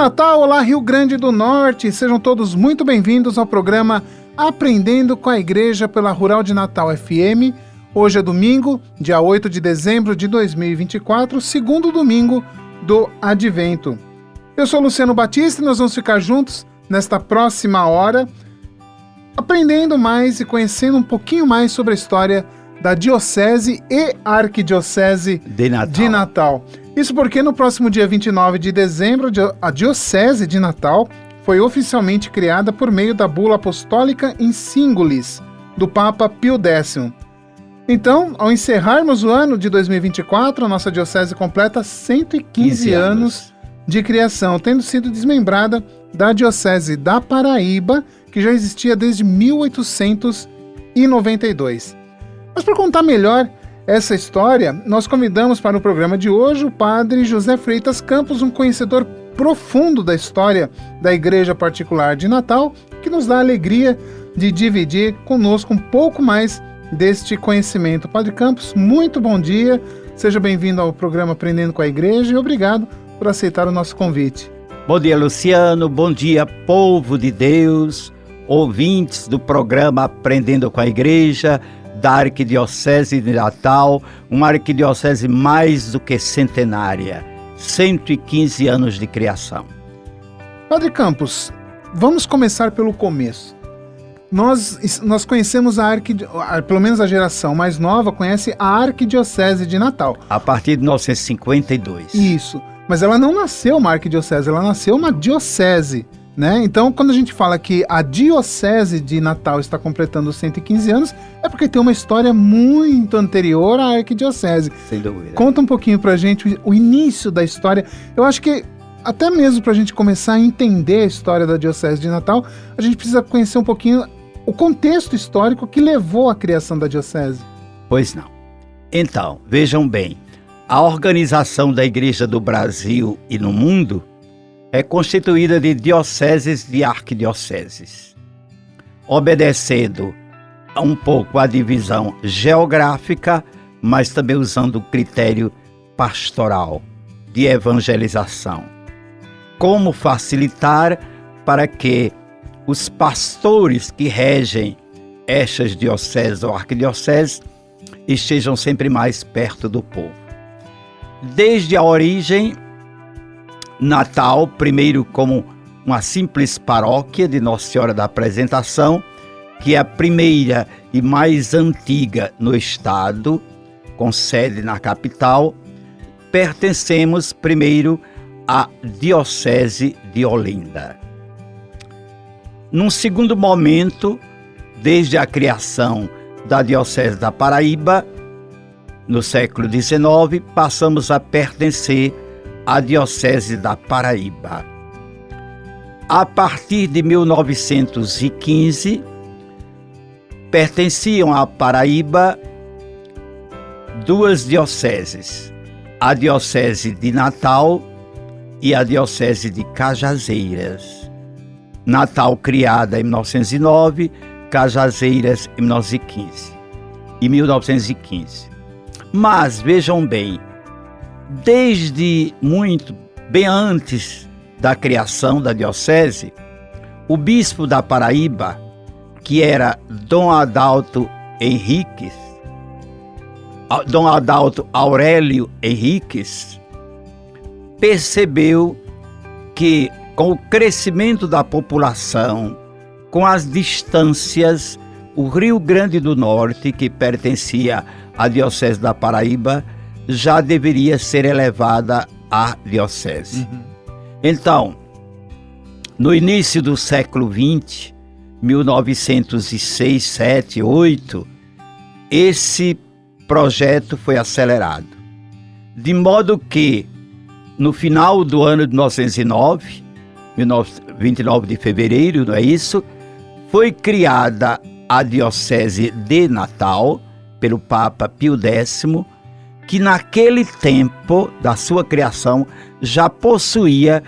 Natal, olá Rio Grande do Norte, sejam todos muito bem-vindos ao programa Aprendendo com a Igreja pela Rural de Natal FM. Hoje é domingo, dia 8 de dezembro de 2024, segundo domingo do Advento. Eu sou Luciano Batista e nós vamos ficar juntos nesta próxima hora, aprendendo mais e conhecendo um pouquinho mais sobre a história da Diocese e Arquidiocese de Natal. Isso porque no próximo dia 29 de dezembro, a Diocese de Natal foi oficialmente criada por meio da Bula Apostólica in Singulis, do Papa Pio X. Então, ao encerrarmos o ano de 2024, a nossa Diocese completa 115 anos de criação, tendo sido desmembrada da Diocese da Paraíba, que já existia desde 1892. Mas para contar melhor essa história, nós convidamos para o programa de hoje o padre José Freitas Campos, um conhecedor profundo da história da Igreja Particular de Natal, que nos dá a alegria de dividir conosco um pouco mais deste conhecimento. Padre Campos, muito bom dia, seja bem-vindo ao programa Aprendendo com a Igreja e obrigado por aceitar o nosso convite. Bom dia, Luciano, bom dia, povo de Deus, ouvintes do programa Aprendendo com a Igreja, da Arquidiocese de Natal, uma arquidiocese mais do que centenária, 115 anos de criação. Padre Campos, vamos começar pelo começo. Nós conhecemos pelo menos a geração mais nova conhece a Arquidiocese de Natal. A partir de 1952. Isso, mas ela não nasceu uma arquidiocese, ela nasceu uma diocese, né? Então, quando a gente fala que a Diocese de Natal está completando 115 anos, é porque tem uma história muito anterior à Arquidiocese. Sem dúvida. Conta um pouquinho pra gente o início da história. Eu acho que, até mesmo pra gente começar a entender a história da Diocese de Natal, a gente precisa conhecer um pouquinho o contexto histórico que levou à criação da Diocese. Pois não. Então, vejam bem, a organização da Igreja do Brasil e no mundo é constituída de dioceses e arquidioceses, obedecendo um pouco à divisão geográfica, mas também usando o critério pastoral de evangelização. Como facilitar para que os pastores que regem estas dioceses ou arquidioceses estejam sempre mais perto do povo. Desde a origem, Natal, primeiro como uma simples paróquia de Nossa Senhora da Apresentação, que é a primeira e mais antiga no estado, com sede na capital, pertencemos primeiro à Diocese de Olinda. Num segundo momento, desde a criação da Diocese da Paraíba, no século XIX, passamos a pertencer à Diocese da Paraíba. A partir de 1915, pertenciam à Paraíba duas dioceses, a Diocese de Natal e a Diocese de Cajazeiras. Natal criada em 1909, Cajazeiras em 1915. Mas, vejam bem, desde muito, bem antes da criação da diocese, o bispo da Paraíba, que era Dom Adalto Aurélio Henriques, percebeu que com o crescimento da população, com as distâncias, o Rio Grande do Norte, que pertencia à Diocese da Paraíba, já deveria ser elevada à diocese. Então, no início do século XX, 1906, 7, 8, esse projeto foi acelerado. De modo que, no final do ano de 1909, 29 de fevereiro, não é isso? Foi criada a Diocese de Natal, pelo Papa Pio X, que naquele tempo da sua criação já possuía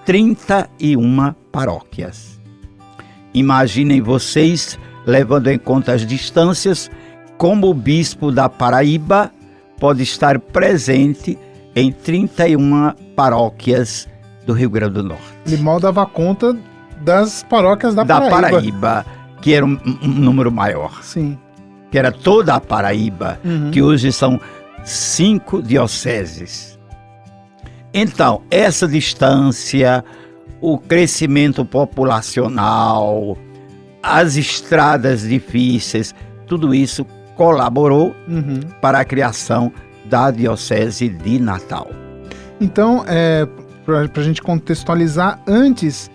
31 paróquias. Imaginem vocês, levando em conta as distâncias, como o bispo da Paraíba pode estar presente em 31 paróquias do Rio Grande do Norte. Ele mal dava conta das paróquias da Paraíba, que era um número maior. Sim. Que era toda a Paraíba, que hoje são 5 dioceses. Então, essa distância, o crescimento populacional, as estradas difíceis, tudo isso colaborou para a criação da Diocese de Natal. Então, para a gente contextualizar, antes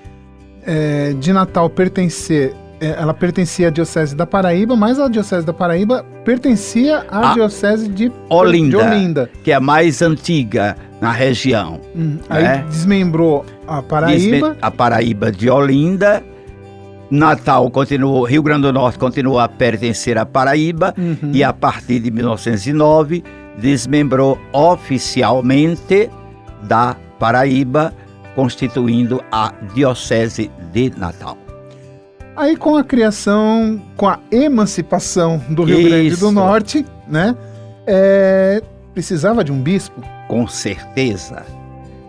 de Natal pertencer, ela pertencia à Diocese da Paraíba, mas a Diocese da Paraíba pertencia à Diocese de Olinda, que é a mais antiga na região. Aí desmembrou a Paraíba. A Paraíba de Olinda. Natal continuou, Rio Grande do Norte continuou a pertencer à Paraíba e a partir de 1909 desmembrou oficialmente da Paraíba, constituindo a Diocese de Natal. Aí com a criação, com a emancipação do Rio Grande do Norte, né, precisava de um bispo? Com certeza.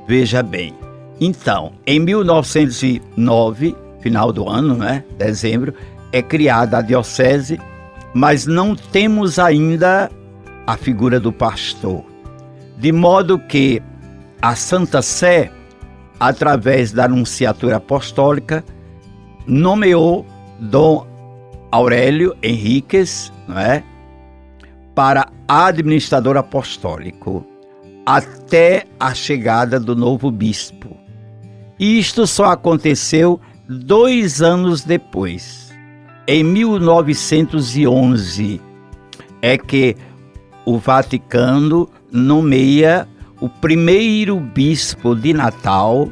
Veja bem, então, em 1909, final do ano, né, dezembro, é criada a diocese, mas não temos ainda a figura do pastor. De modo que a Santa Sé, através da Nunciatura Apostólica, nomeou Dom Aurélio Henriques, não é, para administrador apostólico, até a chegada do novo bispo. Isto só aconteceu 2 anos depois. Em 1911, é que o Vaticano nomeia o primeiro bispo de Natal,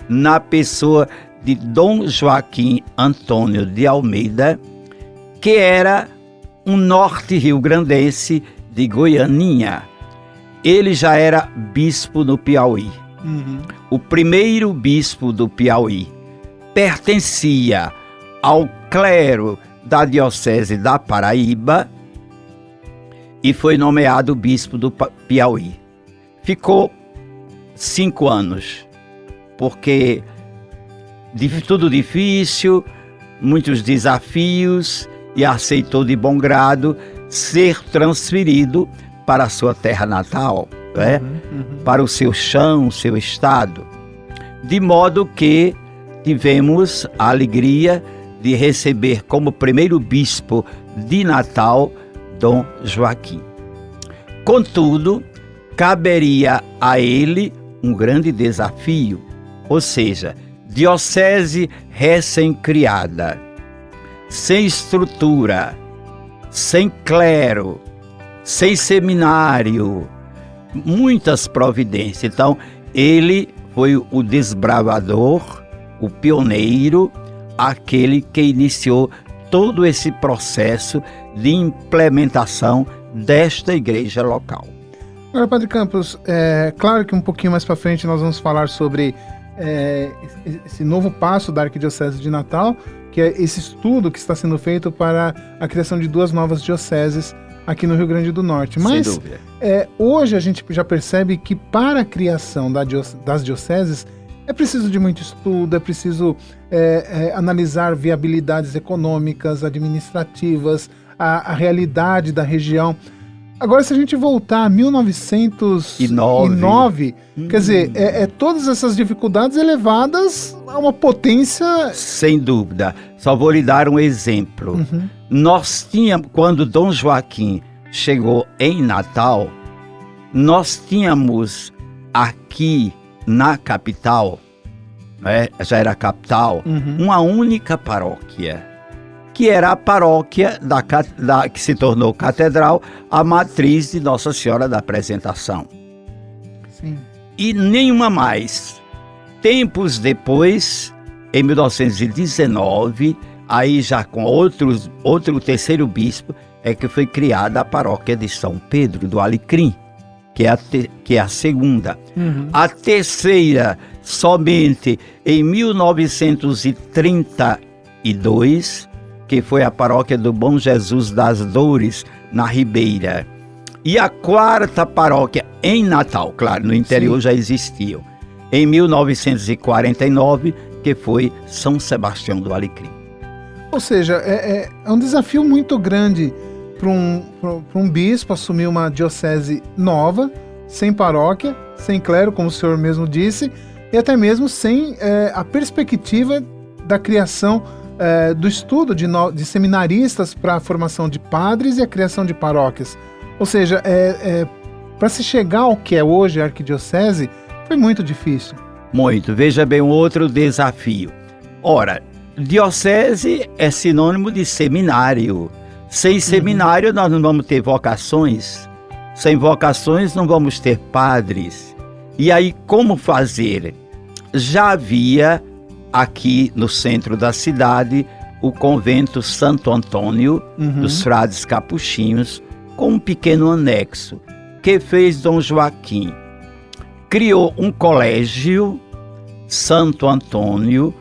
na pessoa de Dom Joaquim Antônio de Almeida, que era um norte rio-grandense de Goianinha. Ele já era bispo no Piauí. O primeiro bispo do Piauí pertencia ao clero da Diocese da Paraíba e foi nomeado bispo do Piauí. Ficou 5 anos, porque tudo difícil, muitos desafios, e aceitou de bom grado ser transferido para a sua terra natal, né? Para o seu chão, o seu estado. De modo que tivemos a alegria de receber como primeiro bispo de Natal, Dom Joaquim. Contudo, caberia a ele um grande desafio, ou seja, diocese recém-criada, sem estrutura, sem clero, sem seminário, muitas providências. Então, ele foi o desbravador, o pioneiro, aquele que iniciou todo esse processo de implementação desta igreja local. Agora, Padre Campos, claro que um pouquinho mais para frente nós vamos falar sobre esse novo passo da Arquidiocese de Natal, que é esse estudo que está sendo feito para a criação de 2 novas dioceses aqui no Rio Grande do Norte. Mas, sem dúvida, hoje a gente já percebe que para a criação das dioceses é preciso de muito estudo, é preciso analisar viabilidades econômicas, administrativas, a realidade da região. Agora, se a gente voltar a 1909, quer dizer, todas essas dificuldades elevadas a uma potência... Sem dúvida. Só vou lhe dar um exemplo. Nós tínhamos, quando Dom Joaquim chegou em Natal, nós tínhamos aqui na capital, né, já era a capital, uma única paróquia, que era a paróquia que se tornou catedral, a matriz de Nossa Senhora da Apresentação. Sim. E nenhuma mais. Tempos depois, em 1919, aí já com outro terceiro bispo, é que foi criada a paróquia de São Pedro do Alecrim, que é a segunda. A terceira, somente em 1932, que foi a paróquia do Bom Jesus das Dores, na Ribeira. E a quarta paróquia em Natal, claro, no interior já existiam. em 1949, que foi São Sebastião do Alecrim. Ou seja, é um desafio muito grande para um bispo assumir uma diocese nova, sem paróquia, sem clero, como o senhor mesmo disse, e até mesmo sem a perspectiva da criação do estudo de seminaristas para a formação de padres e a criação de paróquias. Ou seja, para se chegar ao que é hoje a arquidiocese, foi muito difícil. Muito. Veja bem, um outro desafio. Ora, diocese é sinônimo de seminário. Sem seminário nós não vamos ter vocações. Sem vocações não vamos ter padres. E aí, como fazer? Já havia aqui no centro da cidade o convento Santo Antônio dos Frades Capuchinhos, com um pequeno anexo que fez Dom Joaquim. Criou um colégio Santo Antônio,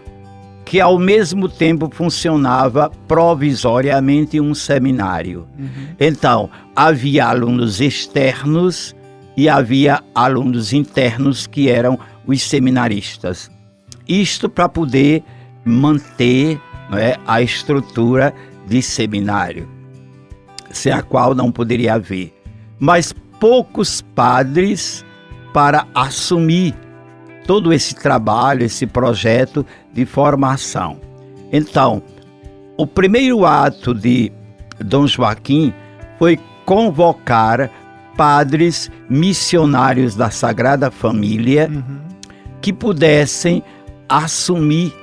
que ao mesmo tempo funcionava provisoriamente um seminário. Então, havia alunos externos e havia alunos internos, que eram os seminaristas. Isto para poder manter, não é, a estrutura de seminário, sem a qual não poderia haver. Mas poucos padres para assumir todo esse trabalho, esse projeto de formação. Então, o primeiro ato de Dom Joaquim foi convocar padres missionários da Sagrada Família que pudessem assumir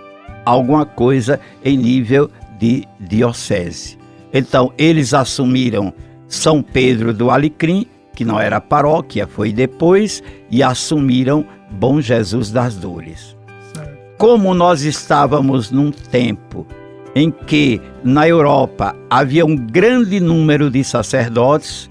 alguma coisa em nível de diocese. Então, eles assumiram São Pedro do Alecrim, que não era paróquia, foi depois, e assumiram Bom Jesus das Dores. Certo. Como nós estávamos num tempo em que na Europa havia um grande número de sacerdotes,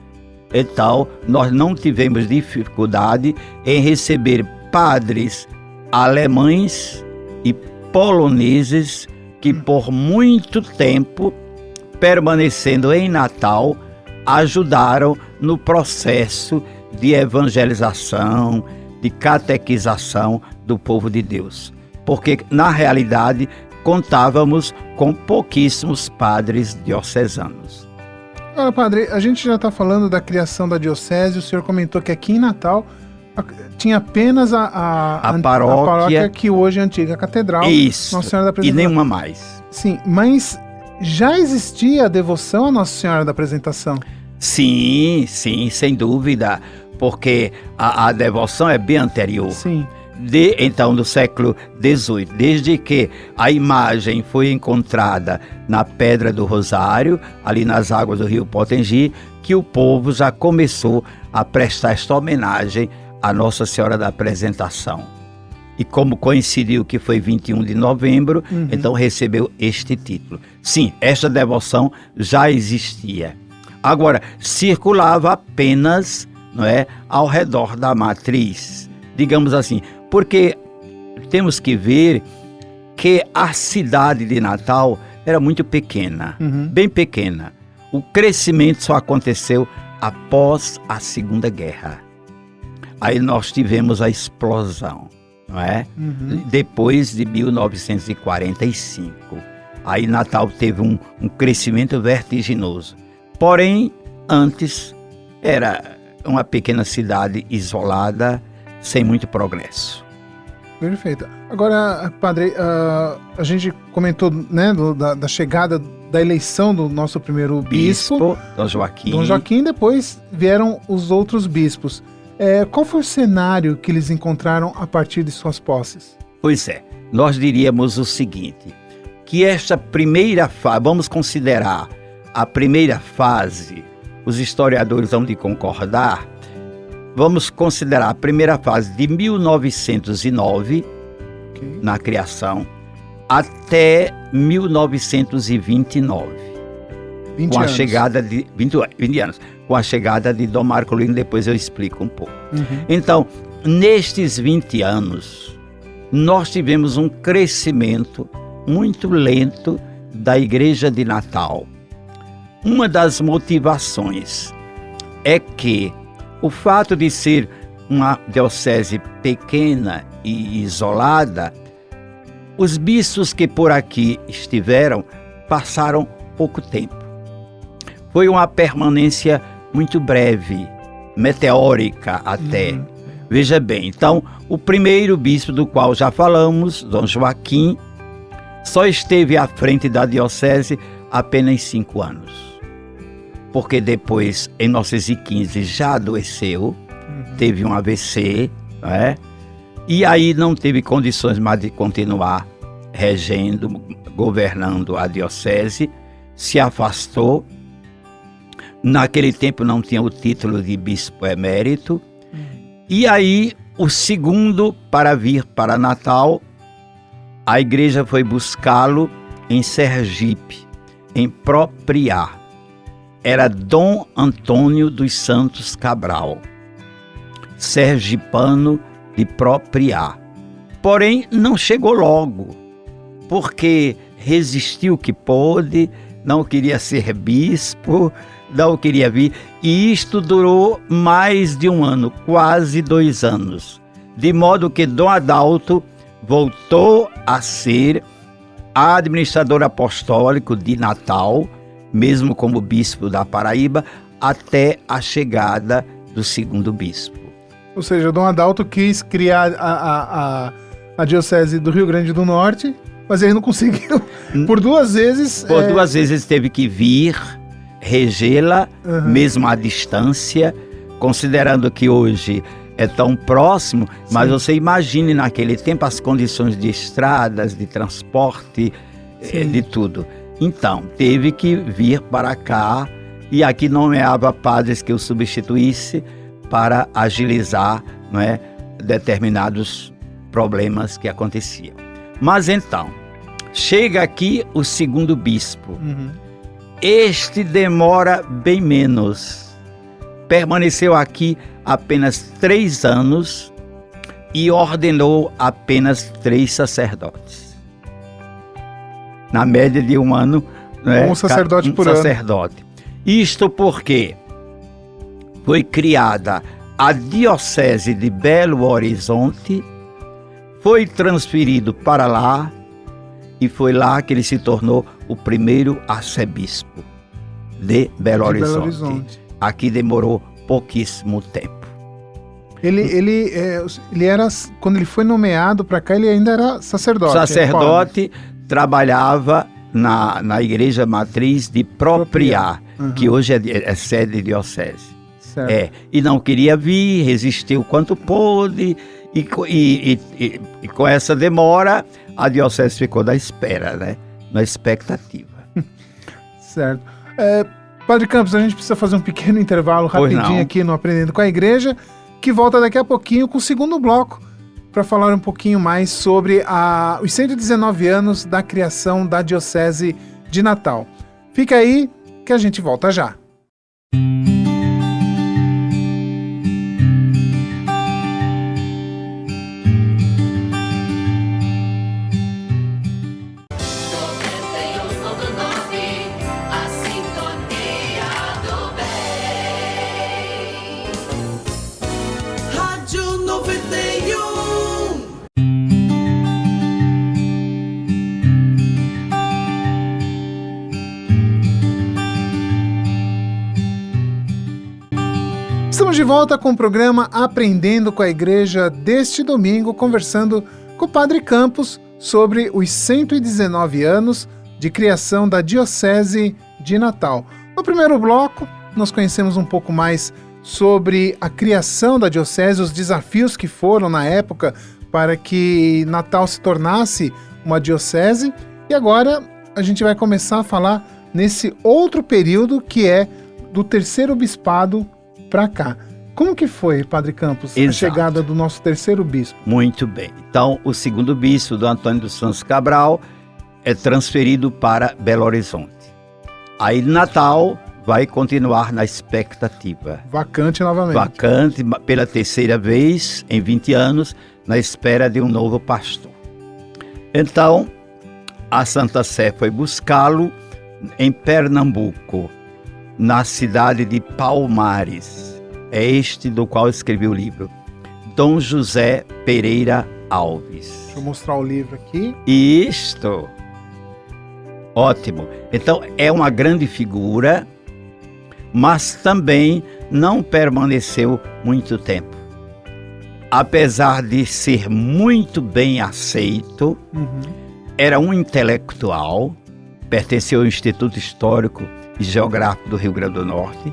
então nós não tivemos dificuldade em receber padres alemães e poloneses que por muito tempo, permanecendo em Natal, ajudaram no processo de evangelização, de catequização do povo de Deus. Porque, na realidade, contávamos com pouquíssimos padres diocesanos. Agora, padre, a gente já está falando da criação da diocese. O senhor comentou que aqui em Natal tinha apenas a paróquia que hoje é a antiga catedral. Isso, Nossa Senhora da e Apresentação. nenhuma mais. Sim, mas já existia a devoção à Nossa Senhora da Apresentação? Sim, sem dúvida, porque a devoção é bem anterior. Sim. Então, do século XVIII, desde que a imagem foi encontrada na Pedra do Rosário, ali nas águas do rio Potengi, que o povo já começou a prestar esta homenagem à Nossa Senhora da Apresentação. E como coincidiu que foi 21 de novembro, então recebeu este título. Sim, esta devoção já existia. Agora, circulava apenas, não é, ao redor da matriz, digamos assim, porque temos que ver que a cidade de Natal era muito pequena, bem pequena. O crescimento só aconteceu após a Segunda Guerra. Aí nós tivemos a explosão, não é? Depois de 1945. Aí Natal teve um crescimento vertiginoso. Porém, antes era uma pequena cidade isolada, sem muito progresso. Perfeito. Agora, padre, a gente comentou, né, da chegada, da eleição do nosso primeiro bispo, Dom Joaquim. Dom Joaquim, depois vieram os outros bispos. Qual foi o cenário que eles encontraram a partir de suas posses? Pois é, nós diríamos o seguinte, que esta primeira fase, vamos considerar a primeira fase, os historiadores vão de concordar, vamos considerar a primeira fase de 1909, na criação, até 1929. 20 com a anos. chegada de 20 anos, com a chegada de Dom Marcolino, depois eu explico um pouco. Então, nestes 20 anos, nós tivemos um crescimento muito lento da Igreja de Natal. Uma das motivações é que o fato de ser uma diocese pequena e isolada, os bispos que por aqui estiveram passaram pouco tempo. Foi uma permanência muito breve, meteórica até. Veja bem, então, o primeiro bispo do qual já falamos, Dom Joaquim, só esteve à frente da diocese apenas 5 anos. Porque depois, em 1915, já adoeceu, teve um AVC, né? E aí não teve condições mais de continuar regendo, governando a diocese, se afastou. Naquele tempo não tinha o título de bispo emérito. E aí, o segundo para vir para Natal, a igreja foi buscá-lo em Sergipe, em Propriá. Era Dom Antônio dos Santos Cabral, sergipano de Propriá. Porém, não chegou logo, porque resistiu que pôde, não queria ser bispo, não queria vir, e isto durou mais de 1 ano, quase 2 anos, de modo que Dom Adalto voltou a ser administrador apostólico de Natal, mesmo como bispo da Paraíba, até a chegada do segundo bispo. Ou seja, Dom Adalto quis criar a diocese do Rio Grande do Norte, mas ele não conseguiu. Por 2 vezes... Por 2 vezes teve que vir regê-la, mesmo à distância, considerando que hoje é tão próximo, mas você imagine naquele tempo as condições de estradas, de transporte, de tudo. Então, teve que vir para cá, e aqui nomeava padres que o substituísse para agilizar, não é, determinados problemas que aconteciam. Mas então, chega aqui o segundo bispo. Este demora bem menos. Permaneceu aqui apenas 3 anos e ordenou apenas 3 sacerdotes. Na média de 1 ano, né, um sacerdote por ano. Isto porque foi criada a diocese de Belo Horizonte, foi transferido para lá, e foi lá que ele se tornou o primeiro arcebispo de Belo Horizonte. Aqui demorou pouquíssimo tempo. Ele era, quando ele foi nomeado para cá, ele ainda era sacerdote. Sacerdote, trabalhava na igreja matriz de Propriá, que hoje é sede diocese. E não queria vir, resistiu quanto pôde, e com essa demora, a diocese ficou na espera, né? Na expectativa. Certo. Padre Campos, a gente precisa fazer um pequeno intervalo rapidinho aqui no Aprendendo com a Igreja, que volta daqui a pouquinho com o segundo bloco, para falar um pouquinho mais sobre os 119 anos da criação da Diocese de Natal. Fica aí que a gente volta já. Estamos de volta com o programa Aprendendo com a Igreja deste domingo, conversando com o Padre Campos sobre os 119 anos de criação da Diocese de Natal. No primeiro bloco, nós conhecemos um pouco mais sobre a criação da Diocese, os desafios que foram na época para que Natal se tornasse uma Diocese. E agora a gente vai começar a falar nesse outro período que é do terceiro bispado para cá. Como que foi, Padre Campos, a chegada do nosso terceiro bispo? Muito bem. Então, o segundo bispo, do Antônio dos Santos Cabral, é transferido para Belo Horizonte. Aí, Natal vai continuar na expectativa. Vacante novamente. Vacante pela terceira vez em 20 anos, na espera de um novo pastor. Então, a Santa Sé foi buscá-lo em Pernambuco, na cidade de Palmares. É este do qual escrevi o livro. Dom José Pereira Alves. Deixa eu mostrar o livro aqui. Isto. Ótimo. Então, é uma grande figura, mas também não permaneceu muito tempo. Apesar de ser muito bem aceito, era um intelectual, pertenceu ao Instituto Histórico e Geográfico do Rio Grande do Norte,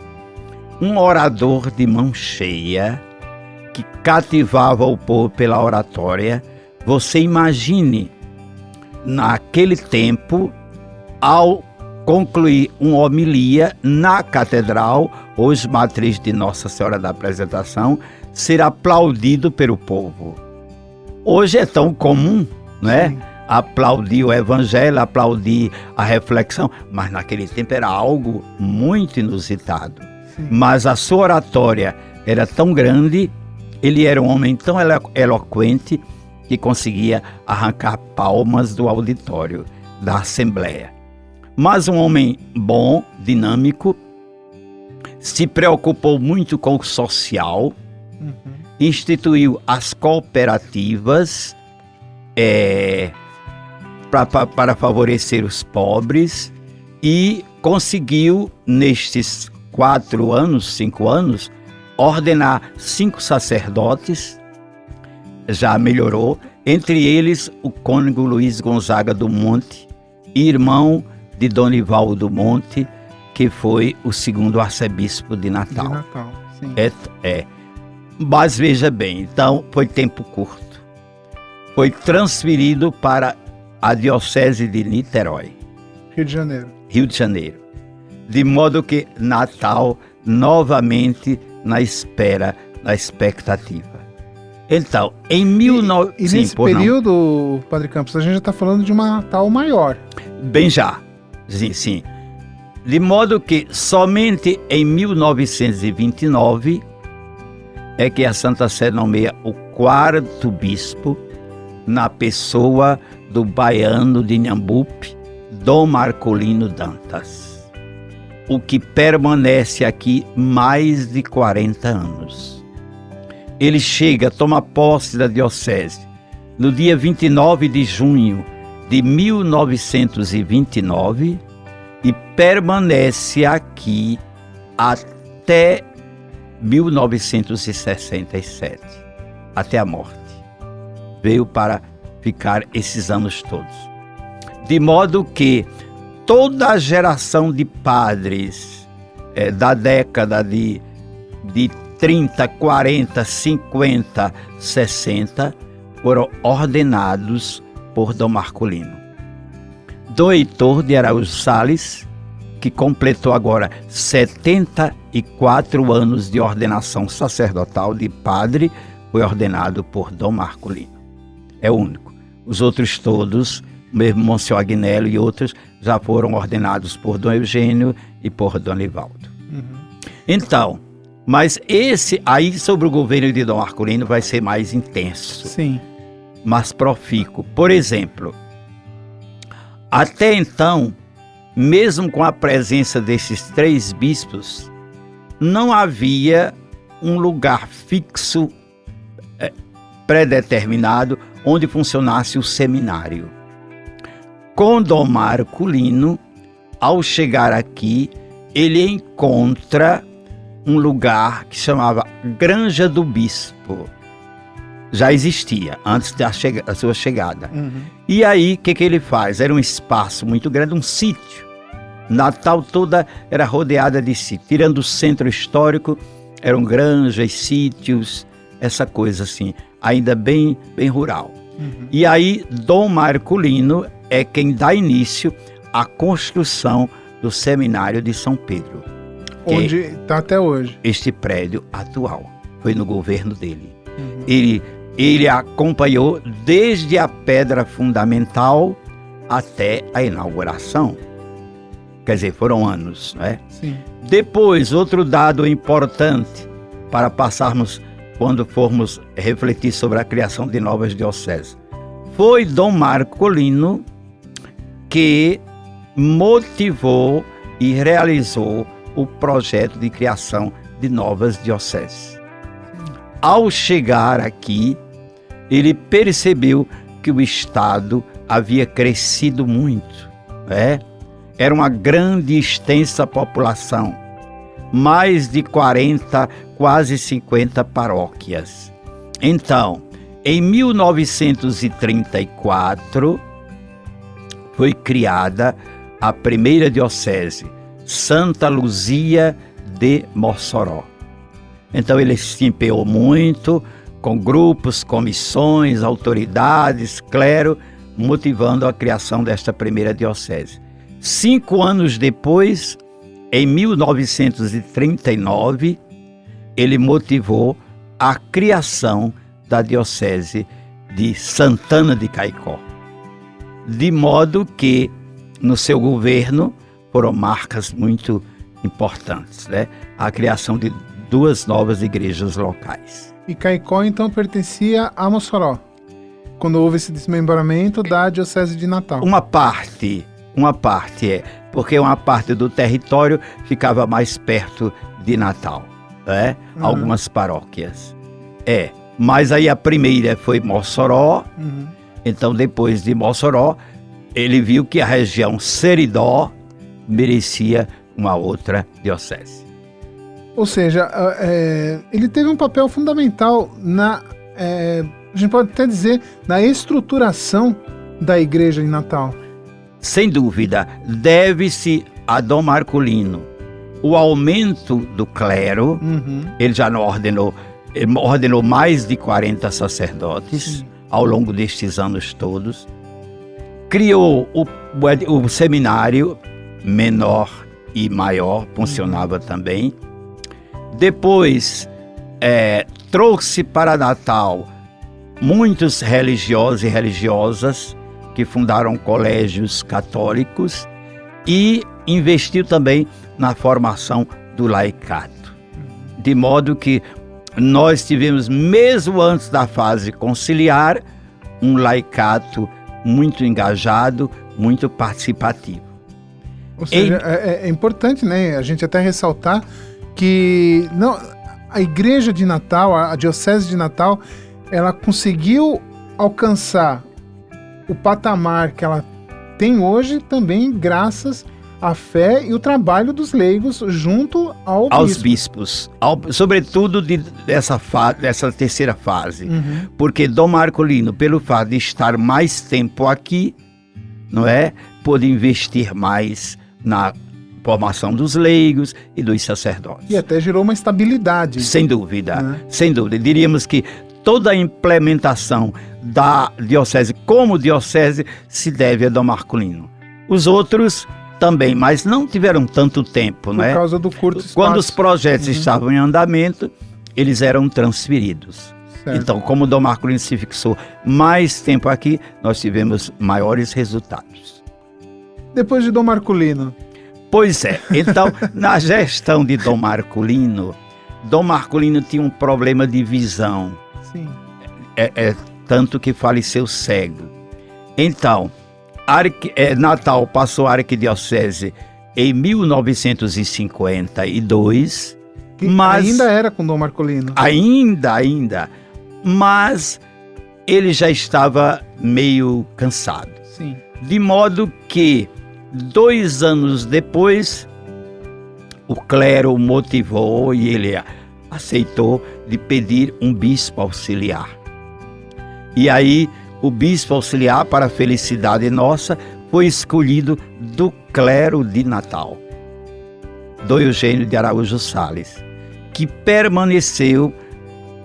um orador de mão cheia, que cativava o povo pela oratória. Você imagine, naquele tempo, ao concluir uma homilia na catedral, hoje matriz de Nossa Senhora da Apresentação, ser aplaudido pelo povo. Hoje é tão comum, não é? Sim. Aplaudir o evangelho, aplaudir a reflexão, mas naquele tempo era algo muito inusitado. Sim. Mas a sua oratória era tão grande, ele era um homem tão eloquente, que conseguia arrancar palmas do auditório, da Assembleia. Mas um homem bom, dinâmico, se preocupou muito com o social, instituiu as cooperativas para favorecer os pobres e conseguiu, nestes 5 anos, ordenar 5 sacerdotes. Já melhorou, entre eles o cônego Luiz Gonzaga do Monte, irmão de Donival do Monte, que foi o 2º arcebispo de Natal. De Natal, sim. Mas veja bem, então foi tempo curto. Foi transferido para a Diocese de Niterói, Rio de Janeiro. Rio de Janeiro. De modo que Natal, novamente na espera, na expectativa. Então, em 19... E nesse período, Padre Campos, a gente já está falando de uma Natal maior. Bem já, sim. De modo que somente em 1929 é que a Santa Sé nomeia o 4º bispo na pessoa do baiano de Inhambupe, Dom Marcolino Dantas, o que permanece aqui mais de 40 anos. Ele chega, toma posse da diocese no dia 29 de junho de 1929 e permanece aqui até 1967, até a morte. Veio para ficar esses anos todos. De modo que toda a geração de padres da década de 30, 40, 50, 60 foram ordenados por Dom Marcolino. Dom Heitor de Araújo Sales, que completou agora 74 anos de ordenação sacerdotal de padre, foi ordenado por Dom Marcolino. É o único. Os outros todos, mesmo Monsenhor Agnello e outros, já foram ordenados por Dom Eugênio e por Dom Nivaldo. Então, mas esse aí sobre o governo de Dom Marcolino vai ser mais intenso. Sim. Mais profícuo. Por exemplo, até então, mesmo com a presença desses 3 bispos, não havia um lugar fixo, predeterminado, onde funcionasse o seminário. Com Dom Marcolino, ao chegar aqui, ele encontra um lugar que chamava Granja do Bispo. Já existia antes da sua chegada. E aí, o que ele faz? Era um espaço muito grande, um sítio. Natal toda era rodeada de sítio. Tirando o centro histórico, eram granjas, sítios, essa coisa assim, ainda bem rural. E aí, Dom Marcolino é quem dá início à construção do Seminário de São Pedro. Onde está até hoje. Este prédio atual. Foi no governo dele. Ele acompanhou desde a pedra fundamental até a inauguração. Quer dizer, foram anos, não é? Sim. Depois, outro dado importante para passarmos quando formos refletir sobre a criação de novas dioceses. Foi Dom Marcolino que motivou e realizou o projeto de criação de novas dioceses. Ao chegar aqui, ele percebeu que o Estado havia crescido muito, né? Era uma grande e extensa população, mais de 40, quase 50 paróquias. Então, em 1934, foi criada a primeira diocese, Santa Luzia de Mossoró. Então ele se empenhou muito, com grupos, comissões, autoridades, clero, motivando a criação desta primeira diocese. 5 anos depois, em 1939, ele motivou a criação da diocese de Santana de Caicó. De modo que, no seu governo, foram marcas muito importantes, né? A criação de 2 novas igrejas locais. E Caicó, então, pertencia a Mossoró, quando houve esse desmembramento da Diocese de Natal. Uma parte porque uma parte do território ficava mais perto de Natal, né? Algumas paróquias. Mas aí a primeira foi Mossoró. Então, depois de Mossoró, ele viu que a região Seridó merecia uma outra diocese. Ou seja, ele teve um papel fundamental a gente pode até dizer, na estruturação da igreja em Natal. Sem dúvida, deve-se a Dom Marculino o aumento do clero. Ele já não ordenou mais de 40 sacerdotes. Sim. Ao longo destes anos todos. Criou o seminário menor e maior, funcionava também. Depois, trouxe para Natal muitos religiosos e religiosas que fundaram colégios católicos e investiu também na formação do laicato. De modo que nós tivemos, mesmo antes da fase conciliar, um laicato muito engajado, muito participativo. Ou seja, é importante, né, a gente até ressaltar que a igreja de Natal, a diocese de Natal, ela conseguiu alcançar o patamar que ela tem hoje também graças à fé e o trabalho dos leigos junto aos bispos. Sobretudo dessa terceira fase. Porque Dom Marculino, pelo fato de estar mais tempo aqui, pôde investir mais na formação dos leigos e dos sacerdotes. E até gerou uma estabilidade. Sem dúvida, sem dúvida. Diríamos que toda a implementação da diocese como diocese se deve a Dom Marculino. Os outros também, mas não tiveram tanto tempo, Por causa do curto espaço. Quando os projetos estavam em andamento, eles eram transferidos. Certo. Então, como Dom Marculino se fixou mais tempo aqui, nós tivemos maiores resultados. Depois de Dom Marculino? Pois é. Então, na gestão de Dom Marculino tinha um problema de visão. Sim. Tanto que faleceu cego. Então, Natal passou a arquidiocese em 1952. Mas ainda era com Dom Marculino. Ainda. Mas ele já estava meio cansado. Sim. De modo que, 2 anos depois, o clero o motivou e ele aceitou de pedir um bispo auxiliar. E aí, o bispo auxiliar, para a felicidade nossa, foi escolhido do clero de Natal, Dom Eugênio de Araújo Sales, que permaneceu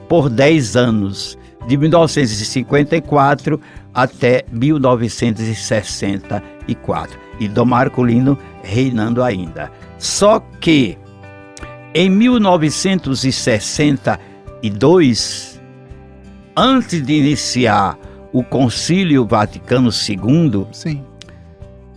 por 10 anos, de 1954 até 1964. E Dom Marculino reinando ainda. Só que, em 1962, antes de iniciar o Concílio Vaticano II, sim,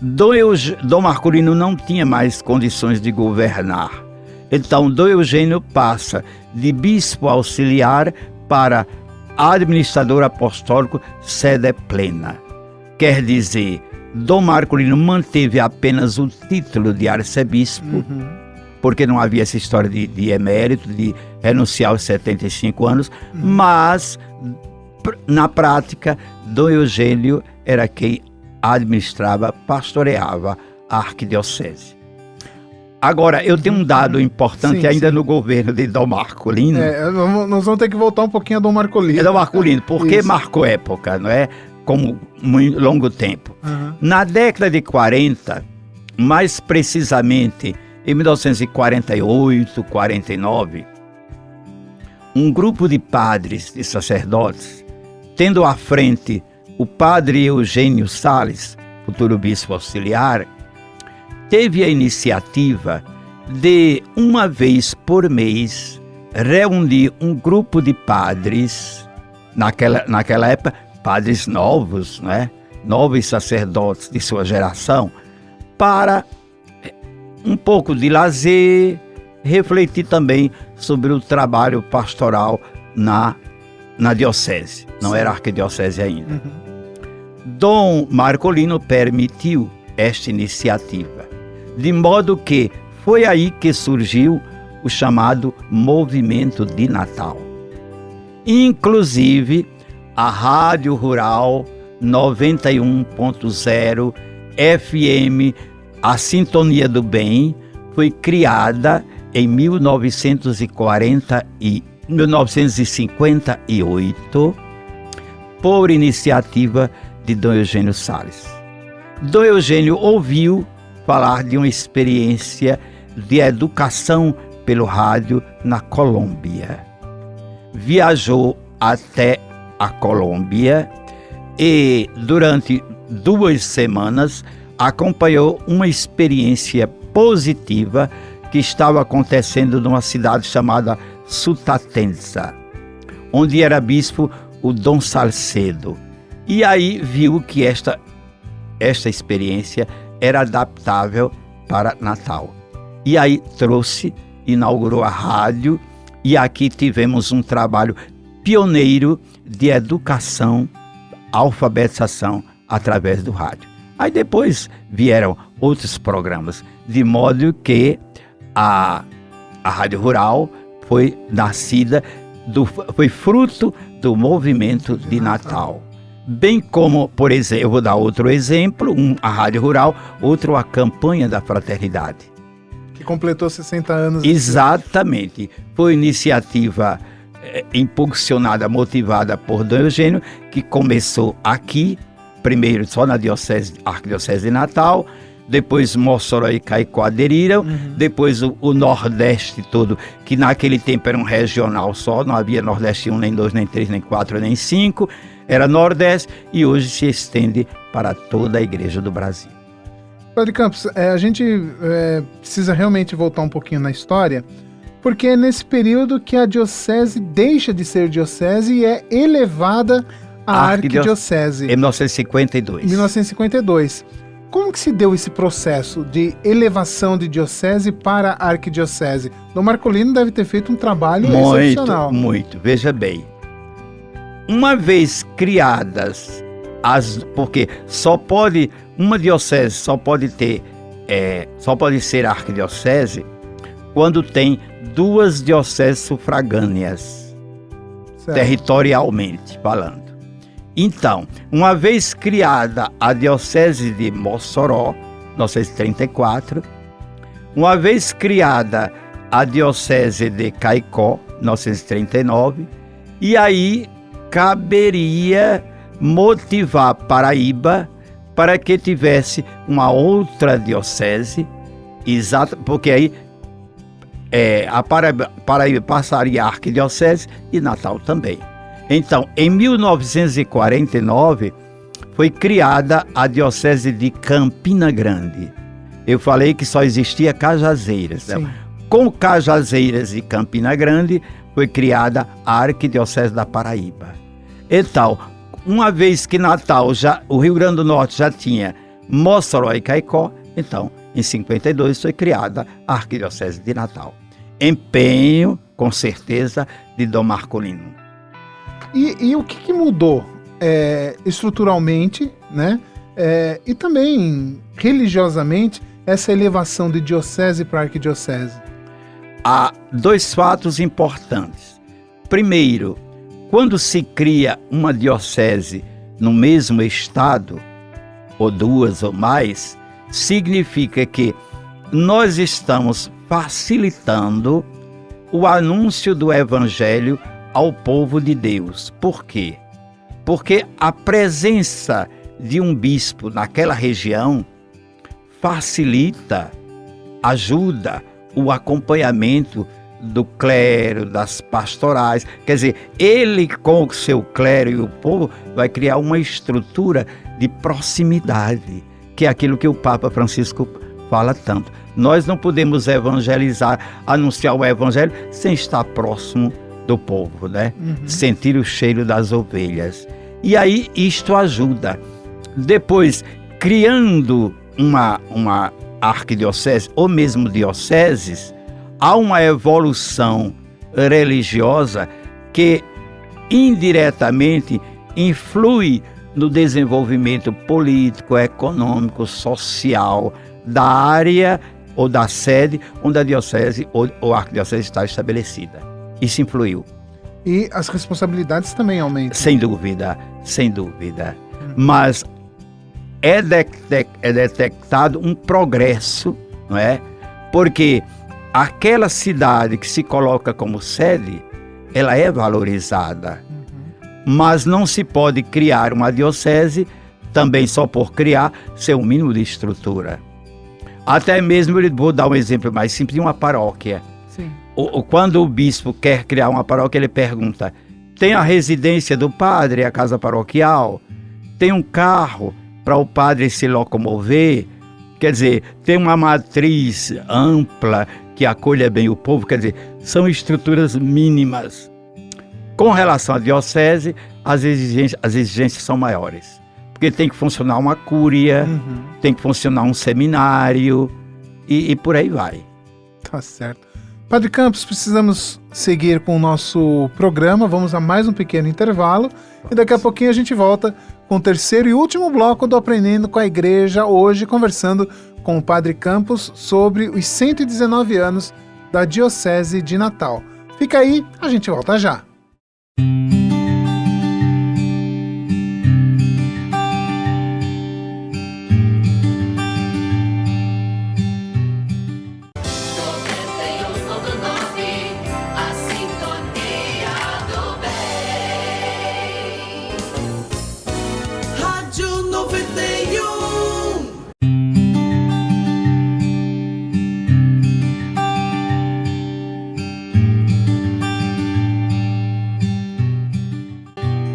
Dom Marculino não tinha mais condições de governar. Então, Dom Eugênio passa de bispo auxiliar para administrador apostólico sede plena. Quer dizer, Dom Marculino manteve apenas o título de arcebispo, porque não havia essa história de emérito, de renunciar aos 75 anos, mas na prática, Dom Eugênio era quem administrava, pastoreava a arquidiocese. Agora, eu tenho um dado importante ainda no governo de Dom Marcolino. Nós vamos ter que voltar um pouquinho a Dom Marcolino. Dom Marcolino, porque marcou época, não é? Como muito longo tempo. Na década de 40, mais precisamente em 1948, 49, um grupo de padres e sacerdotes, tendo à frente o padre Eugênio Sales, futuro bispo auxiliar, teve a iniciativa de, uma vez por mês, reunir um grupo de padres, naquela época, padres novos, né? Novos sacerdotes de sua geração, para um pouco de lazer, refletir também sobre o trabalho pastoral na diocese. Não era arquidiocese ainda. Dom Marcolino permitiu esta iniciativa, de modo que foi aí que surgiu o chamado Movimento de Natal. Inclusive, a Rádio Rural 91.0 FM, a Sintonia do Bem, foi criada em 1958 por iniciativa de Dom Eugênio Sales. Dom Eugênio ouviu falar de uma experiência de educação pelo rádio na Colômbia. Viajou até a Colômbia e, durante 2 semanas, acompanhou uma experiência positiva que estava acontecendo numa cidade chamada Sutatenza, onde era bispo o Dom Salcedo. E aí viu que esta experiência era adaptável para Natal. E aí inaugurou a rádio, e aqui tivemos um trabalho pioneiro de educação, alfabetização através do rádio. Aí depois vieram outros programas, de modo que a Rádio Rural foi foi fruto do movimento de Natal. Bem como, por exemplo, eu vou dar outro exemplo, a Rádio Rural, outro a Campanha da Fraternidade. Que completou 60 anos. Exatamente. Foi iniciativa impulsionada, motivada por Dom Eugênio, que começou aqui, primeiro só na Arquidiocese de Natal, depois Mossoró e Caicó aderiram, depois o Nordeste todo, que naquele tempo era um regional só, não havia Nordeste 1, nem 2, nem 3, nem 4, nem 5, era Nordeste, e hoje se estende para toda a Igreja do Brasil. Padre Campos, a gente precisa realmente voltar um pouquinho na história, porque é nesse período que a diocese deixa de ser diocese e é elevada à arquidiocese. Em 1952. 1952. Como que se deu esse processo de elevação de diocese para a arquidiocese? Dom Marcolino deve ter feito um trabalho excepcional. Muito. Veja bem. Uma vez criadas porque uma diocese só pode ser arquidiocese quando tem 2 dioceses sufragâneas, territorialmente falando. Então, uma vez criada a diocese de Mossoró, 1934, uma vez criada a diocese de Caicó, 1939, e aí caberia motivar Paraíba para que tivesse uma outra diocese, porque aí a Paraíba passaria a arquidiocese e Natal também. Então, em 1949, foi criada a diocese de Campina Grande. Eu falei que só existia Cajazeiras. Né? Com Cajazeiras e Campina Grande, foi criada a Arquidiocese da Paraíba. Então, uma vez que Natal, o Rio Grande do Norte já tinha Mossoró e Caicó, então, em 52, foi criada a Arquidiocese de Natal. Empenho, com certeza, de Dom Marcolino. E o que mudou estruturalmente, né? E também religiosamente, essa elevação de diocese para arquidiocese? Há 2 fatos importantes. Primeiro, quando se cria uma diocese no mesmo estado, ou duas ou mais, significa que nós estamos facilitando o anúncio do Evangelho ao povo de Deus. Por quê? Porque a presença de um bispo naquela região facilita, ajuda o acompanhamento do clero, das pastorais. Quer dizer, ele com o seu clero e o povo vai criar uma estrutura de proximidade, que é aquilo que o Papa Francisco fala tanto. Nós não podemos evangelizar, anunciar o evangelho sem estar próximo do povo, né? Sentir o cheiro das ovelhas. E aí isto ajuda. Depois, criando uma arquidiocese ou mesmo dioceses, há uma evolução religiosa que indiretamente influi no desenvolvimento político, econômico, social da área ou da sede onde a diocese ou a arquidiocese está estabelecida. Isso influiu. E as responsabilidades também aumentam. Sem dúvida, sem dúvida. Mas é detectado um progresso, não é? Porque aquela cidade que se coloca como sede, ela é valorizada. Mas não se pode criar uma diocese também só por criar, sem um mínimo de estrutura. Até mesmo, eu vou dar um exemplo mais simples, de uma paróquia. Sim. Quando o bispo quer criar uma paróquia, ele pergunta: tem a residência do padre, a casa paroquial? Tem um carro para o padre se locomover? Quer dizer, tem uma matriz ampla que acolha bem o povo? Quer dizer, são estruturas mínimas. Com relação à diocese, as exigências são maiores. Porque tem que funcionar uma cúria, tem que funcionar um seminário e por aí vai. Tá certo. Padre Campos, precisamos seguir com o nosso programa. Vamos a mais um pequeno intervalo e daqui a pouquinho a gente volta com o terceiro e último bloco do Aprendendo com a Igreja, hoje conversando com o Padre Campos sobre os 119 anos da Diocese de Natal. Fica aí, a gente volta já.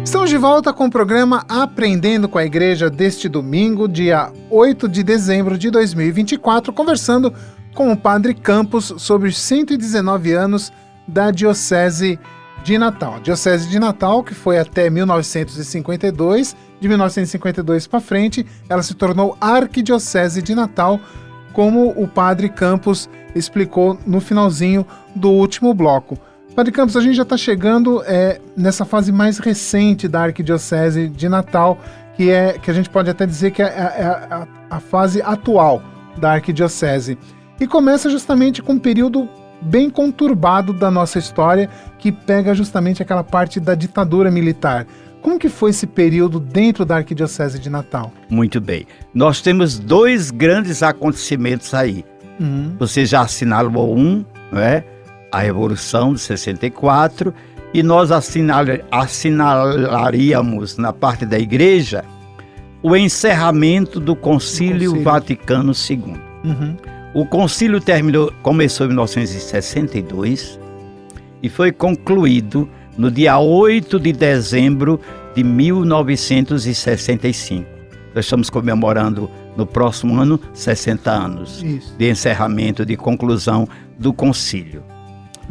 Estamos de volta com o programa Aprendendo com a Igreja deste domingo, dia 8 de dezembro de 2024, conversando com o Padre Campos sobre os 119 anos da Diocese de Natal. A Diocese de Natal, que foi até 1952, de 1952 para frente, ela se tornou Arquidiocese de Natal, como o Padre Campos explicou no finalzinho do último bloco. Padre Campos, a gente já está chegando nessa fase mais recente da Arquidiocese de Natal, que a gente pode até dizer que é a fase atual da Arquidiocese. E começa justamente com um período bem conturbado da nossa história, que pega justamente aquela parte da ditadura militar. Como que foi esse período dentro da Arquidiocese de Natal? Muito bem. Nós temos dois grandes acontecimentos aí. Você já assinalou um, não é? A Revolução de 64, e nós assinalaríamos na parte da Igreja o encerramento do Concílio Vaticano II. O concílio começou em 1962 e foi concluído no dia 8 de dezembro de 1965. Nós estamos comemorando no próximo ano 60 anos de encerramento, de conclusão do concílio.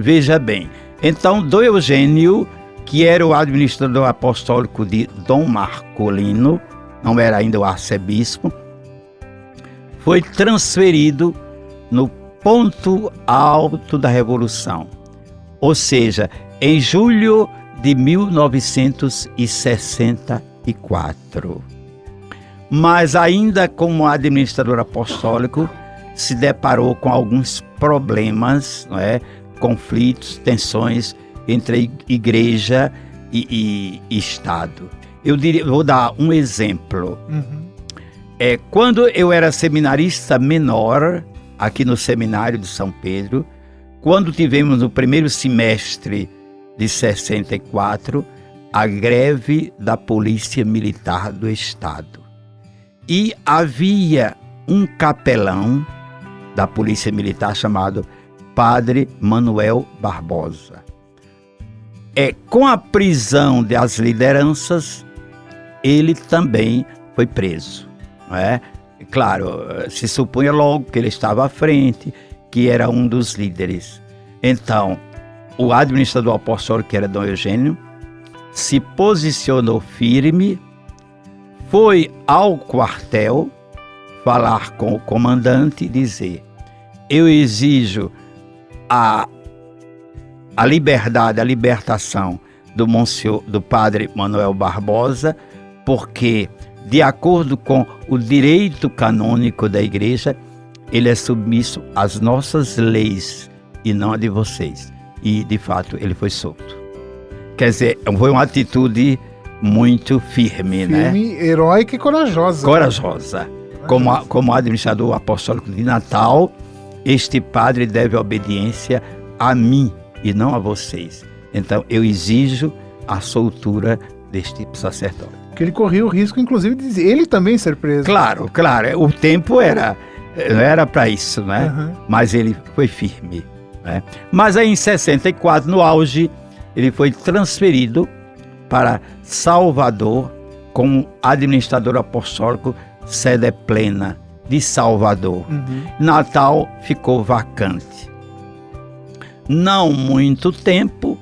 Veja bem, então Dom Eugênio, que era o administrador apostólico de Dom Marcolino, não era ainda o arcebispo, foi transferido no ponto alto da Revolução, ou seja, em julho de 1964. Mas ainda como administrador apostólico, se deparou com alguns problemas, não é? Conflitos, tensões entre a igreja e Estado. Eu diria, vou dar um exemplo. Uhum. Quando eu era seminarista menor, aqui no seminário de São Pedro, quando tivemos no primeiro semestre de 64, a greve da Polícia Militar do Estado. E havia um capelão da Polícia Militar chamado Padre Manuel Barbosa. Com a prisão das lideranças, ele também foi preso. Não é? Claro, se supunha logo que ele estava à frente, que era um dos líderes. Então, o administrador apostólico, que era Dom Eugênio, se posicionou firme, foi ao quartel falar com o comandante e dizer: eu exijo a liberdade, a libertação do padre Manuel Barbosa, porque, de acordo com o direito canônico da igreja, ele é submisso às nossas leis e não a de vocês. E, de fato, ele foi solto. Quer dizer, foi uma atitude muito firme, né? Heróica e corajosa. Corajosa. Como administrador apostólico de Natal, este padre deve obediência a mim e não a vocês. Então, eu exijo a soltura deste sacerdote. Porque ele corria o risco, inclusive, de ele também ser preso. Claro. O tempo não era para isso, né? Uhum. Mas ele foi firme, né? Mas aí, em 64, no auge, ele foi transferido para Salvador como administrador apostólico sede plena de Salvador. Uhum. Natal ficou vacante. Não muito tempo,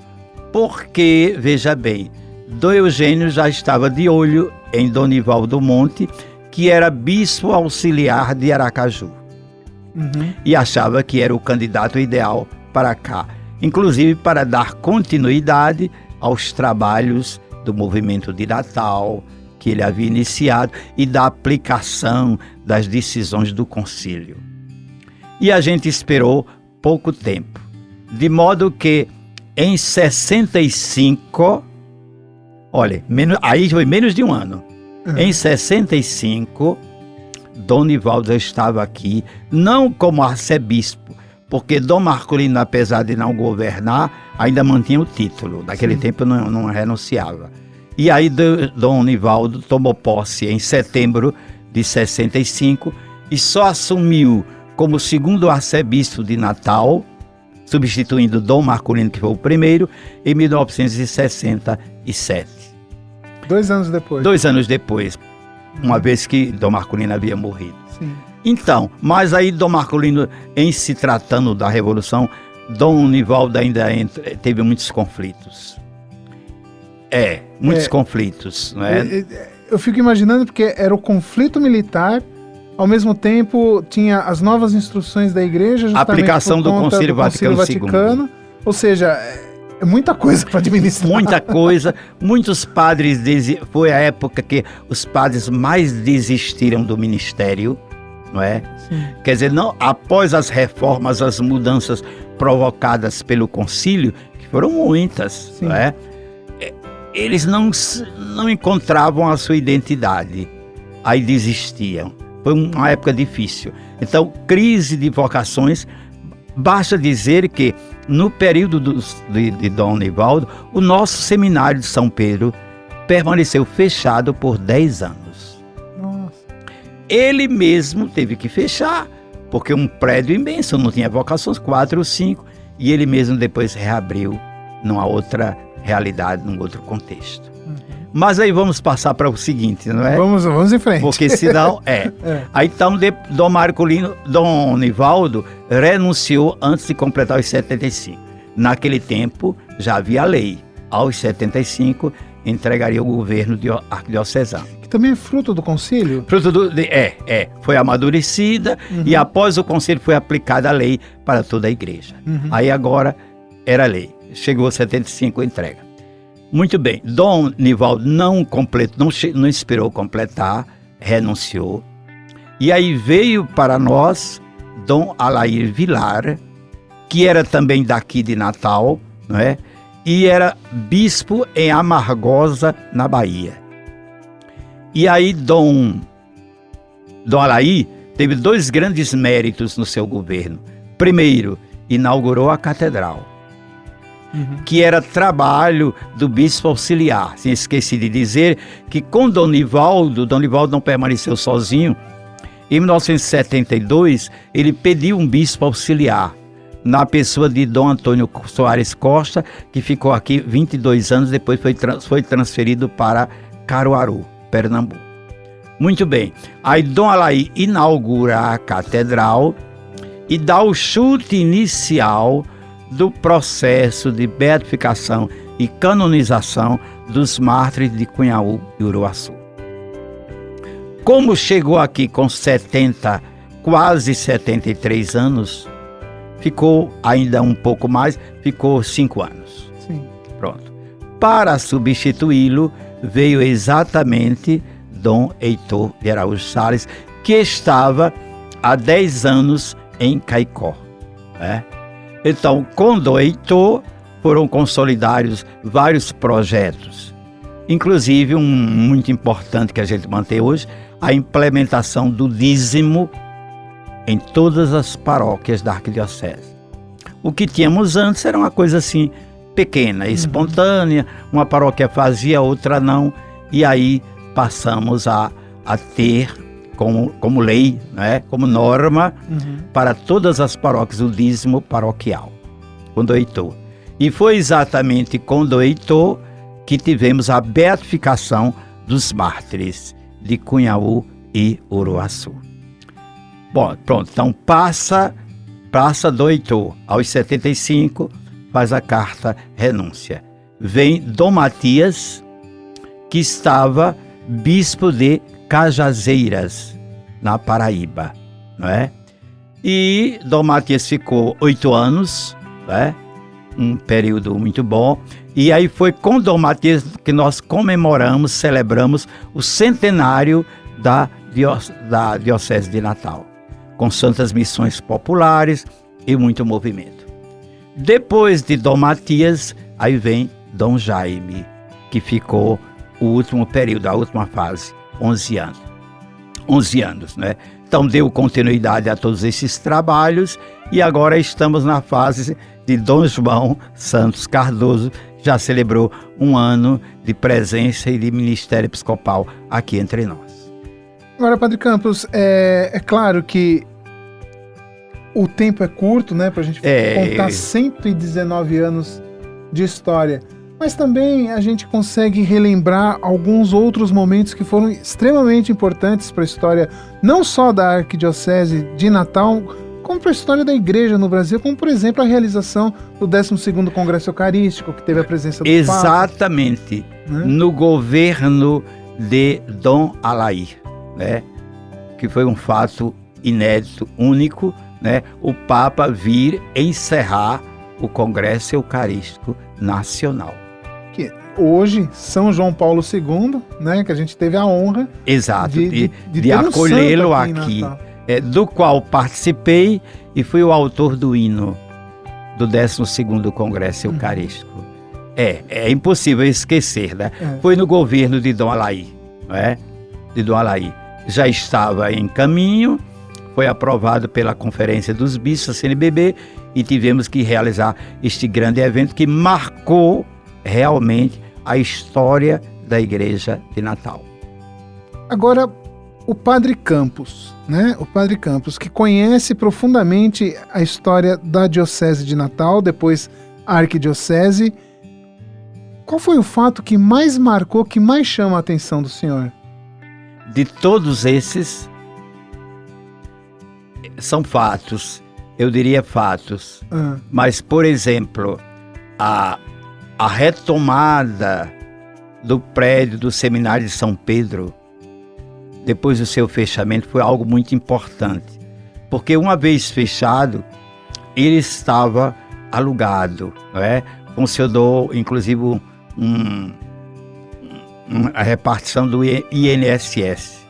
porque, veja bem, Dom Eugênio já estava de olho em Donivaldo Monte, que era bispo auxiliar de Aracaju. Uhum. E achava que era o candidato ideal para cá, inclusive para dar continuidade aos trabalhos do movimento de Natal que ele havia iniciado e da aplicação das decisões do concílio. E a gente esperou pouco tempo, de modo que em 65, olha, aí foi menos de um ano. Uhum. Em 65, Donivaldo estava aqui, não como arcebispo, porque Dom Marcolino, apesar de não governar, ainda mantinha o título. Naquele tempo não renunciava. E aí Donivaldo tomou posse em setembro de 65 e só assumiu como segundo arcebispo de Natal, substituindo Dom Marcolino, que foi o primeiro, em 1967. 2 anos depois. 2 anos depois, uma vez que Dom Marcolino havia morrido. Sim. Então, mas aí Dom Marcolino, em se tratando da Revolução, Donivaldo ainda teve muitos conflitos. Muitos conflitos, não é? Eu fico imaginando, porque era o conflito militar, ao mesmo tempo tinha as novas instruções da igreja, a aplicação do Concílio Vaticano II. Ou seja, é muita coisa para administrar. Muita coisa, muitos padres, foi a época que os padres mais desistiram do ministério, não é? Sim. Quer dizer, não, após as reformas, as mudanças provocadas pelo concílio, que foram muitas, Sim. não é? Eles não encontravam a sua identidade, aí desistiam. Foi uma época difícil. Então, crise de vocações. Basta dizer que no período de Donivaldo, o nosso seminário de São Pedro permaneceu fechado por 10 anos. Nossa. Ele mesmo teve que fechar, porque um prédio imenso, não tinha vocações, 4 ou 5, e ele mesmo depois reabriu numa outra realidade, num outro contexto. Mas aí vamos passar para o seguinte, não é? Vamos em frente. Porque senão Aí então Dom Marcolino, Donivaldo renunciou antes de completar os 75. Naquele tempo já havia lei. Aos 75 entregaria o governo arquidiocesano. Que também é fruto do concílio? Fruto foi amadurecida e após o concílio foi aplicada a lei para toda a igreja. Aí agora era lei. Chegou a 75 entrega. Muito bem, Donivaldo não esperou completar, renunciou. E aí veio para nós Dom Alair Vilar, que era também daqui de Natal, não é? e era bispo em Amargosa, na Bahia. E aí Dom Alaí teve 2 grandes méritos no seu governo. Primeiro, inaugurou a catedral, que era trabalho do bispo auxiliar. Esqueci de dizer que com Dom Nivaldo não permaneceu sozinho. Em 1972, ele pediu um bispo auxiliar, na pessoa de Dom Antônio Soares Costa, que ficou aqui 22 anos, depois foi transferido para Caruaru, Pernambuco. Muito bem, aí Dom Alaí inaugura a catedral e dá o chute inicial do processo de beatificação e canonização dos mártires de Cunhaú e Uruaçu. Como chegou aqui com 70, quase 73 anos, ficou ainda um pouco mais, ficou 5 anos. Sim. Pronto. Para substituí-lo, veio exatamente Dom Heitor de Araújo Salles, que estava há 10 anos em Caicó, né? Então, com Dom Heitor, foram consolidados vários projetos, inclusive um muito importante que a gente mantém hoje, a implementação do dízimo em todas as paróquias da arquidiocese. O que tínhamos antes era uma coisa assim, pequena, espontânea, uma paróquia fazia, outra não, e aí passamos a ter como lei, né, como norma, para todas as paróquias o dízimo paroquial, com Dom Heitor. E foi exatamente com Dom Heitor que tivemos a beatificação dos mártires de Cunhaú e Uruaçu. Bom, pronto, então passa Dom Heitor, aos 75, faz a carta renúncia. Vem Dom Matias, que estava bispo de Cajazeiras, na Paraíba, não é? E Dom Matias ficou 8 anos, né? Um período muito bom. E aí foi com Dom Matias que nós celebramos o centenário da Diocese de Natal, com santas missões populares e muito movimento. Depois de Dom Matias, aí vem Dom Jaime, que ficou o último período, a última fase, 11 anos, né? Então deu continuidade a todos esses trabalhos e agora estamos na fase de Dom João Santos Cardoso, já celebrou 1 ano de presença e de ministério episcopal aqui entre nós. Agora, Padre Campos, é claro que o tempo é curto, né, para a gente contar 119 anos de história, mas também a gente consegue relembrar alguns outros momentos que foram extremamente importantes para a história, não só da Arquidiocese de Natal, como para a história da Igreja no Brasil, como, por exemplo, a realização do 12º Congresso Eucarístico, que teve a presença do Exatamente, Papa, né? No governo de Dom Alaí, né? Que foi um fato inédito, único, né? O Papa vir encerrar o Congresso Eucarístico Nacional. Que hoje, São João Paulo II, né? Que a gente teve a honra de acolhê-lo aqui. Do qual participei e fui o autor do hino do 12º Congresso Eucarístico. É impossível esquecer, né? Foi no governo de Dom Alaí, né? De Dom Alaí. Já estava em caminho, foi aprovado pela Conferência dos Bispos, CNBB, e tivemos que realizar este grande evento que marcou realmente a história da Igreja de Natal. Agora, o Padre Campos, né? O Padre Campos, que conhece profundamente a história da Diocese de Natal, depois a Arquidiocese. Qual foi o fato que mais marcou, que mais chama a atenção do senhor? De todos esses, são fatos, eu diria fatos. Mas, por exemplo, a retomada do prédio do Seminário de São Pedro, depois do seu fechamento, foi algo muito importante. Porque uma vez fechado, ele estava alugado, não é? Funcionou, inclusive, a repartição do INSS.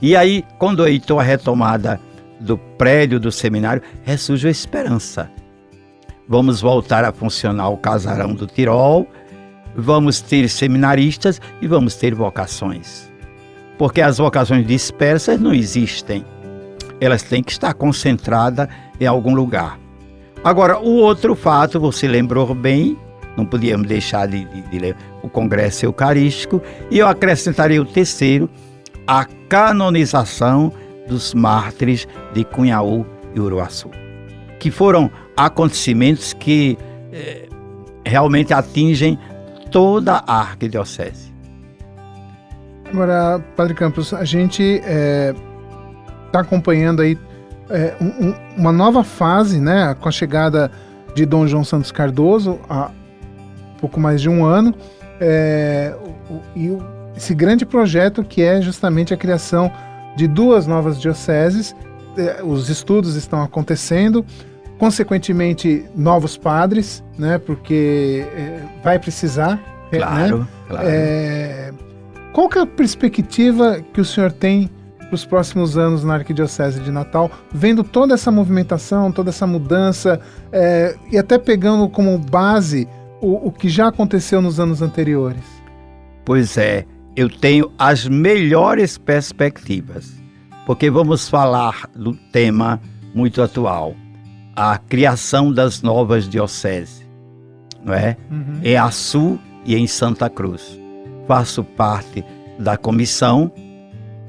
E aí, quando a retomada do prédio do seminário, ressurge a esperança. vamos voltar a funcionar o Casarão do Tirol, vamos ter seminaristas e vamos ter vocações. Porque as vocações dispersas não existem. Elas têm que estar concentradas em algum lugar. Agora, o outro fato, você lembrou bem, não podíamos deixar de ler o Congresso Eucarístico, e eu acrescentaria o terceiro, a canonização dos mártires de Cunhaú e Uruaçu, que foram acontecimentos que realmente atingem toda a arquidiocese. Agora, Padre Campos, a gente está acompanhando aí uma nova fase, né, com a chegada de Dom João Santos Cardoso há pouco mais de um ano, esse grande projeto que é justamente a criação de 2 novas dioceses. Os estudos estão acontecendo, consequentemente novos padres, né, porque vai precisar. Claro, né? claro. Qual que é a perspectiva que o senhor tem para os próximos anos na Arquidiocese de Natal, vendo toda essa movimentação, toda essa mudança, e até pegando como base o que já aconteceu nos anos anteriores? Pois é, eu tenho as melhores perspectivas, porque vamos falar do tema muito atual, a criação das novas dioceses, não é? Uhum. Em Açu e em Santa Cruz. Faço parte da comissão,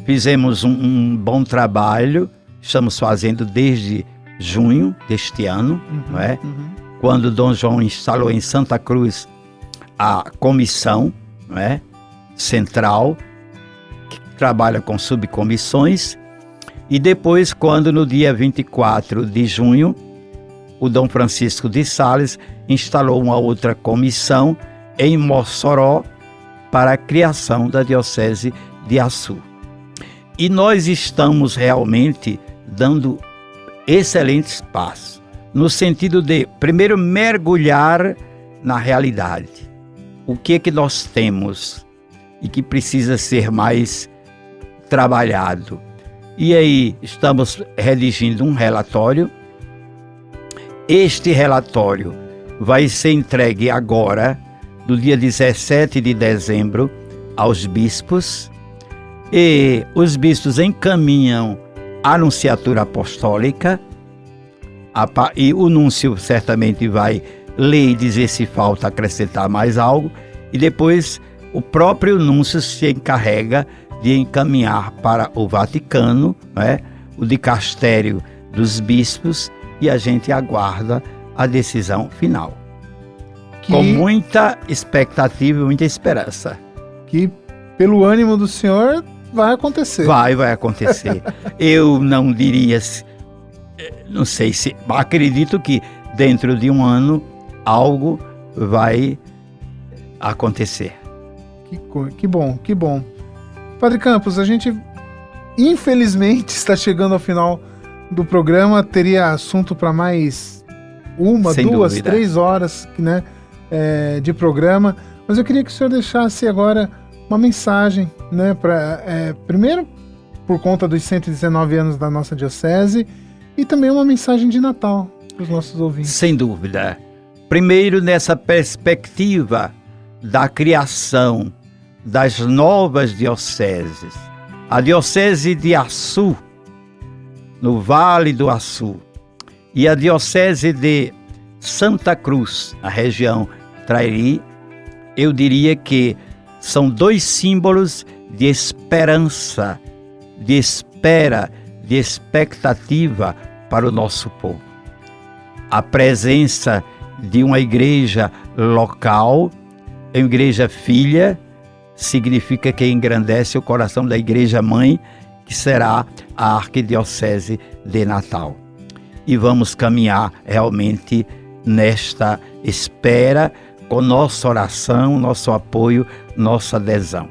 fizemos um bom trabalho, estamos fazendo desde junho deste ano, não é? Quando Dom João instalou em Santa Cruz a comissão, não é? Central, que trabalha com subcomissões, e depois, quando no dia 24 de junho, o Dom Francisco de Sales instalou uma outra comissão em Mossoró para a criação da Diocese de Açu. E nós estamos realmente dando excelentes passos, no sentido de, primeiro, mergulhar na realidade. O que é que nós temos e que precisa ser mais trabalhado? E aí estamos redigindo um relatório. Este relatório vai ser entregue agora, do dia 17 de dezembro, aos bispos, e os bispos encaminham a nunciatura apostólica, e o núncio certamente vai ler e dizer se falta acrescentar mais algo, e depois o próprio núncio se encarrega de encaminhar para o Vaticano, né, o dicastério dos bispos, e a gente aguarda a decisão final. Com muita expectativa e muita esperança. Que, pelo ânimo do senhor, vai acontecer. Vai acontecer. Eu não diria, não sei se, acredito que dentro de um ano algo vai acontecer. Que bom, que bom. Padre Campos, a gente infelizmente está chegando ao final do programa. Teria assunto para mais uma, Sem duas, dúvida. 3 horas, né, de programa. Mas eu queria que o senhor deixasse agora uma mensagem, né, primeiro por conta dos 119 anos da nossa diocese, e também uma mensagem de Natal para os nossos ouvintes. Sem dúvida. Primeiro, nessa perspectiva da criação das novas dioceses. A diocese de Açu, no Vale do Açu, e a diocese de Santa Cruz, na região Trairi, eu diria que são 2 símbolos de esperança, de espera, de expectativa para o nosso povo. A presença de uma igreja local, a igreja filha, significa que engrandece o coração da igreja mãe, que será a Arquidiocese de Natal. E vamos caminhar realmente nesta espera, com nossa oração, nosso apoio, nossa adesão.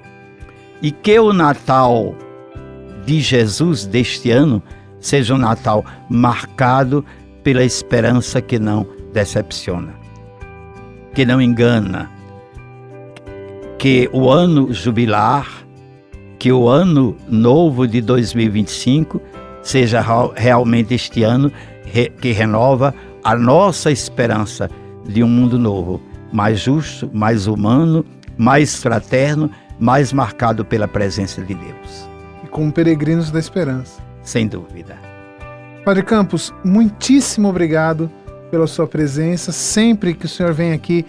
E que o Natal de Jesus deste ano seja um Natal marcado pela esperança que não decepciona, que não engana, que o ano jubilar, que o ano novo de 2025 seja realmente este ano que renova a nossa esperança de um mundo novo, mais justo, mais humano, mais fraterno, mais marcado pela presença de Deus. E como peregrinos da esperança. Sem dúvida. Padre Campos, muitíssimo obrigado pela sua presença. Sempre que o senhor vem aqui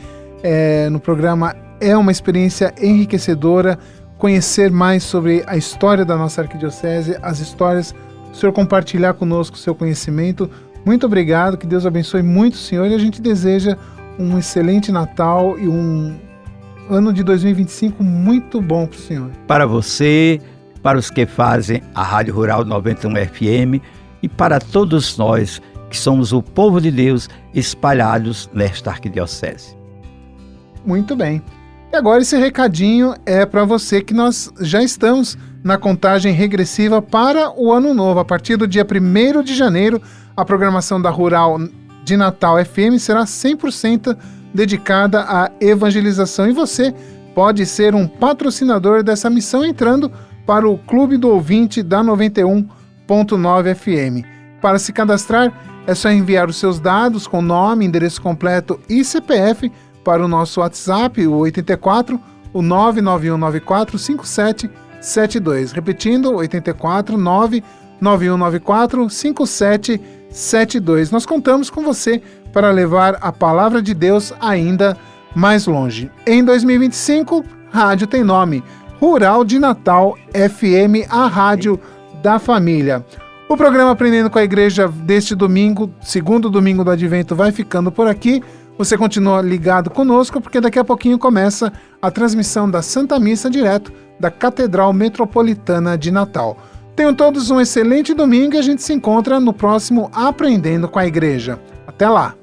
no programa, é uma experiência enriquecedora conhecer mais sobre a história da nossa arquidiocese, as histórias, o senhor compartilhar conosco o seu conhecimento. Muito obrigado, que Deus abençoe muito o senhor, e a gente deseja um excelente Natal e um ano de 2025 muito bom para o senhor. Para você, para os que fazem a Rádio Rural 91 FM e para todos nós que somos o povo de Deus espalhados nesta arquidiocese. Muito bem. E agora esse recadinho é para você, que nós já estamos na contagem regressiva para o ano novo. A partir do dia 1º de janeiro, a programação da Rural de Natal FM será 100% dedicada à evangelização. E você pode ser um patrocinador dessa missão entrando para o Clube do Ouvinte da 91.9 FM. Para se cadastrar, é só enviar os seus dados com nome, endereço completo e CPF para o nosso WhatsApp, o 84 99194 5772. Repetindo, 84 99194 5772. Nós contamos com você para levar a palavra de Deus ainda mais longe. Em 2025, rádio tem nome: Rural de Natal FM, a rádio da família. O programa Aprendendo com a Igreja deste domingo, segundo domingo do Advento, vai ficando por aqui. Você continua ligado conosco, porque daqui a pouquinho começa a transmissão da Santa Missa direto da Catedral Metropolitana de Natal. Tenham todos um excelente domingo e a gente se encontra no próximo Aprendendo com a Igreja. Até lá!